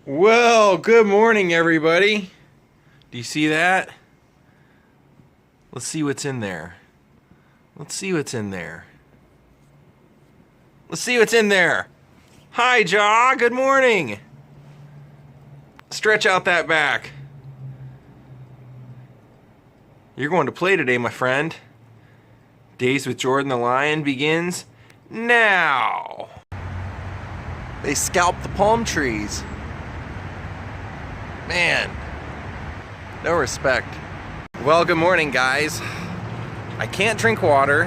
Well, good morning, everybody. Do you see that? Let's see what's in there. Let's see what's in there. Let's see what's in there. Hi, Jaw. Good morning. Stretch out that back. You're going to play today, my friend. Daze with Jordan the Lion begins now. They scalped the palm trees. Man, no respect. Well, good morning, guys. I can't drink water,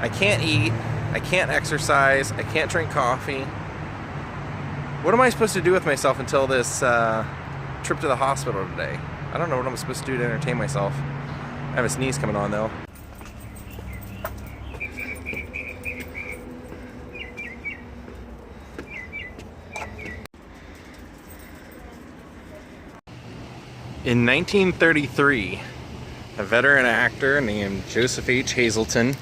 I can't eat, I can't exercise, I can't drink coffee. What am I supposed to do with myself until this trip to the hospital today? I don't know what I'm supposed to do to entertain myself. I have a sneeze coming on, though. In 1933, a veteran actor named Joseph H. Hazelton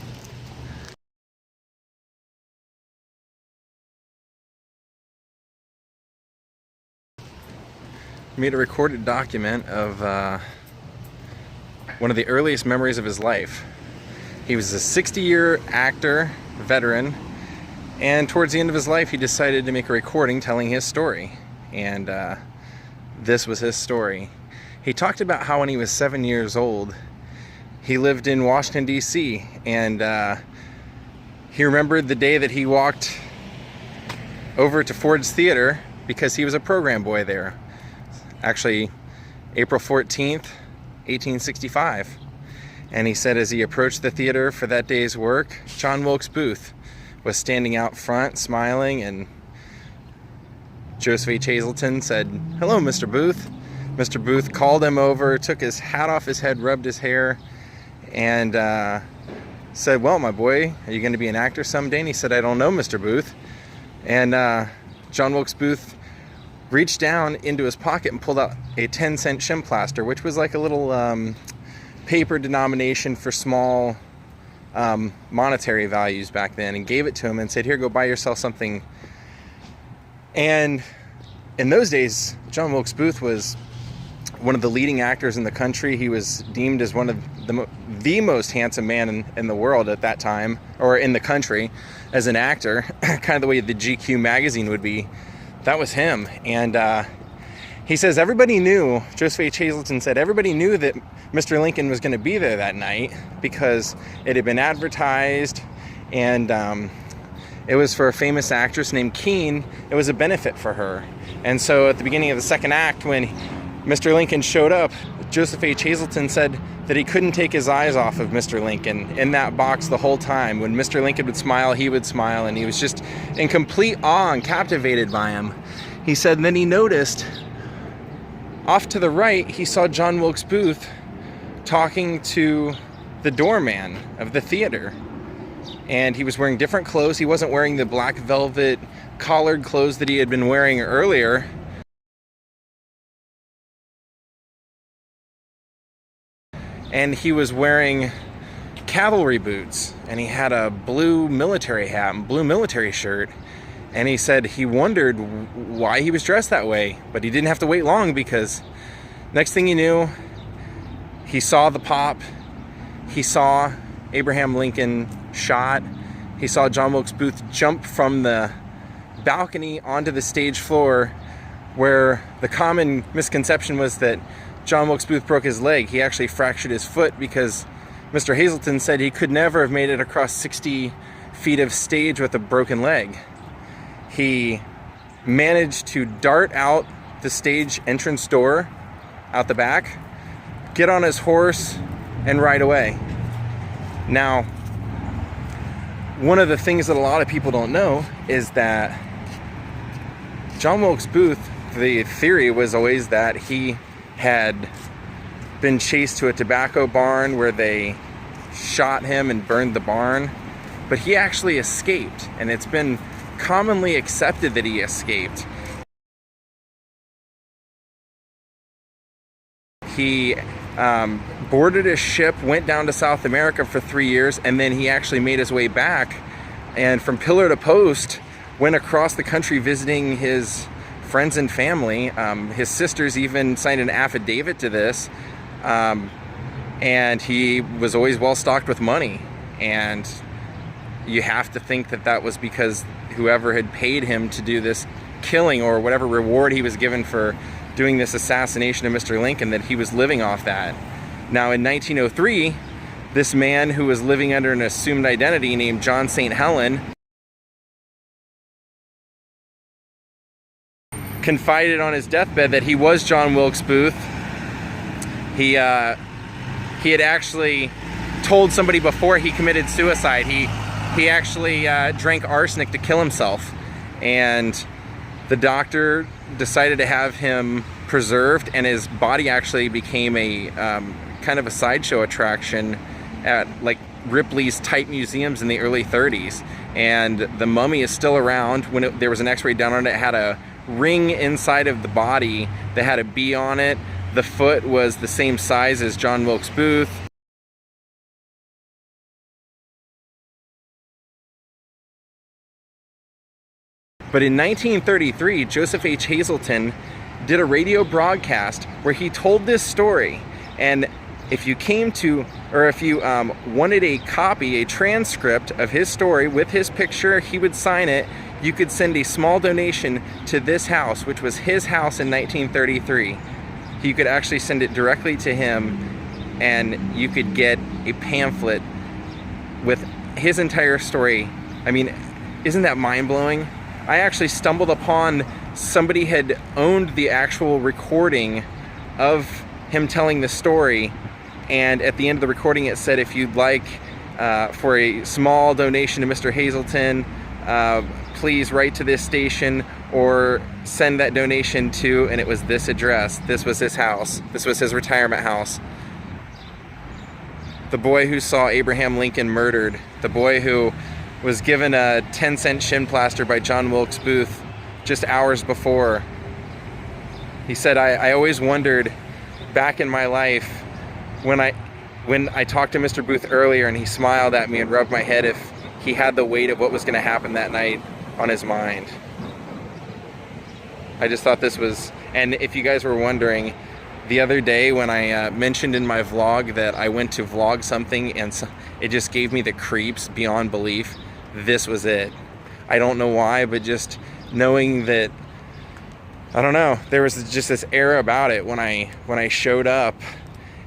made a recorded document of one of the earliest memories of his life. He was a 60-year actor, veteran, and towards the end of his life he decided to make a recording telling his story. And this was his story. He talked about how when he was 7 years old, he lived in Washington, D.C., and he remembered the day that he walked over to Ford's Theater because he was a program boy there. Actually, April 14th, 1865. And he said as he approached the theater for that day's work, John Wilkes Booth was standing out front, smiling, and Joseph H. Hazelton said, "Hello, Mr. Booth." Mr. Booth called him over, took his hat off his head, rubbed his hair, and said, "Well, my boy, are you going to be an actor someday?" And he said, "I don't know, Mr. Booth." And John Wilkes Booth reached down into his pocket and pulled out a 10-cent shim plaster, which was like a little paper denomination for small monetary values back then, and gave it to him and said, "Here, go buy yourself something." And in those days, John Wilkes Booth was one of the leading actors in the country. He was deemed as one of the most handsome man in the world at that time, or in the country, as an actor, kind of the way the GQ magazine would be. That was him. And he says everybody knew, Joseph H. Hazelton said, everybody knew that Mr. Lincoln was going to be there that night because it had been advertised, and it was for a famous actress named Keene. It was a benefit for her. And so at the beginning of the second act, when Mr. Lincoln showed up, Joseph H. Hazelton said that he couldn't take his eyes off of Mr. Lincoln in that box the whole time. When Mr. Lincoln would smile, he would smile, and he was just in complete awe and captivated by him. He said, and then he noticed off to the right, he saw John Wilkes Booth talking to the doorman of the theater. And he was wearing different clothes. He wasn't wearing the black velvet collared clothes that he had been wearing earlier. And he was wearing cavalry boots, and he had a blue military hat and blue military shirt. And he said he wondered why he was dressed that way, but he didn't have to wait long, because next thing he knew, he saw the pop, he saw Abraham Lincoln shot, he saw John Wilkes Booth jump from the balcony onto the stage floor, where the common misconception was that John Wilkes Booth broke his leg. He actually fractured his foot, because Mr. Hazelton said he could never have made it across 60 feet of stage with a broken leg. He managed to dart out the stage entrance door out the back, get on his horse, and ride away. Now, one of the things that a lot of people don't know is that John Wilkes Booth, the theory was always that he had been chased to a tobacco barn where they shot him and burned the barn, but he actually escaped, and it's been commonly accepted that he escaped. He boarded a ship, went down to South America for 3 years, and then he actually made his way back, and from pillar to post went across the country visiting his friends and family. His sisters even signed an affidavit to this. And he was always well stocked with money. And you have to think that that was because whoever had paid him to do this killing, or whatever reward he was given for doing this assassination of Mr. Lincoln, that he was living off that. Now in 1903, this man who was living under an assumed identity named John St. Helen confided on his deathbed that he was John Wilkes Booth. He had actually told somebody before he committed suicide. He actually drank arsenic to kill himself, and the doctor decided to have him preserved, and his body actually became a kind of a sideshow attraction at like Ripley's type museums in the early 30s. And the mummy is still around. When there was an x-ray done on it, it had a ring inside of the body that had a bee on it. The foot was the same size as John Wilkes Booth. But in 1933, Joseph H. Hazelton did a radio broadcast where he told this story. And if you came to, or if you wanted a copy, a transcript of his story with his picture, he would sign it. You could send a small donation to this house, which was his house in 1933. You could actually send it directly to him, and you could get a pamphlet with his entire story. I mean, isn't that mind-blowing? I actually stumbled upon somebody had owned the actual recording of him telling the story, and at the end of the recording it said, if you'd like for a small donation to Mr. Hazelton, please write to this station or send that donation to, and it was this address. This was his house. This was his retirement house. The boy who saw Abraham Lincoln murdered, the boy who was given a 10-cent shin plaster by John Wilkes Booth just hours before. He said, I always wondered back in my life when I talked to Mr. Booth earlier and he smiled at me and rubbed my head, if he had the weight of what was going to happen that night on his mind. I just thought this was, and if you guys were wondering, the other day when I mentioned in my vlog that I went to vlog something and it just gave me the creeps beyond belief, this was it. I don't know why, but just knowing that, I don't know, there was just this air about it when I showed up,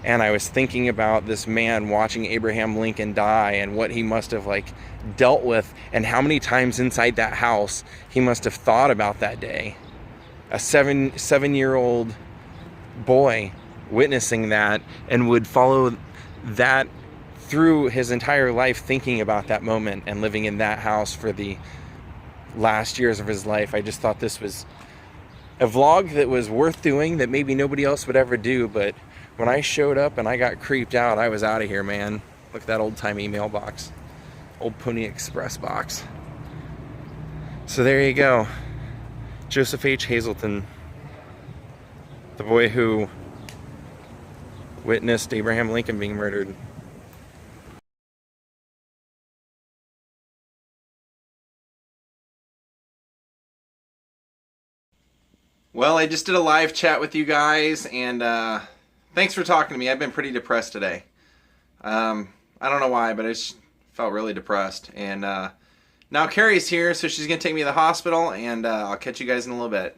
and I was thinking about this man watching Abraham Lincoln die and what he must have like dealt with, and how many times inside that house he must have thought about that day. A seven-year-old boy witnessing that, and would follow that through his entire life, thinking about that moment and living in that house for the last years of his life. I just thought this was a vlog that was worth doing, that maybe nobody else would ever do. But when I showed up and I got creeped out, I was out of here, man. Look at that old-timey mailbox, old Pony Express box. So there you go, Joseph H. Hazelton, the boy who witnessed Abraham Lincoln being murdered. Well, I just did a live chat with you guys, and thanks for talking to me. I've been pretty depressed today. I don't know why, but I just felt really depressed. And now Carrie's here, so she's going to take me to the hospital, and I'll catch you guys in a little bit.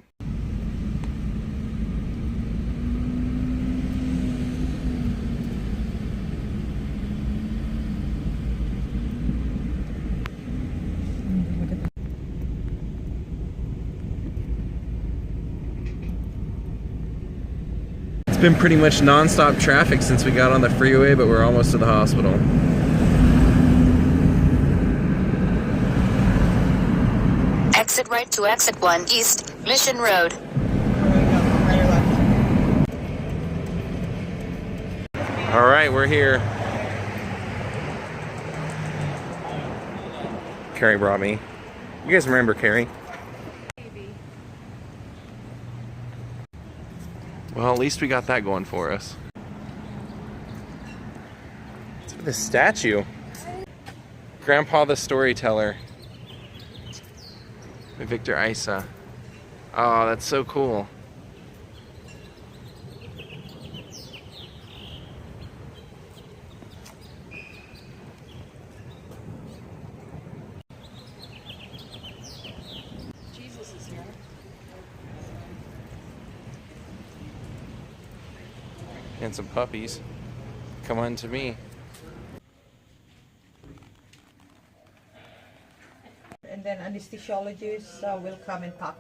It's been pretty much non-stop traffic since we got on the freeway, but we're almost to the hospital. Exit right to exit 1 East, Mission Road. All right, we're here. Carrie brought me. You guys remember Carrie? Well, at least we got that going for us. It's this statue. Grandpa the Storyteller. By Victor Isa. Oh, that's so cool. Jesus is here. And some puppies. Come on to me. And then anesthesiologists will come and talk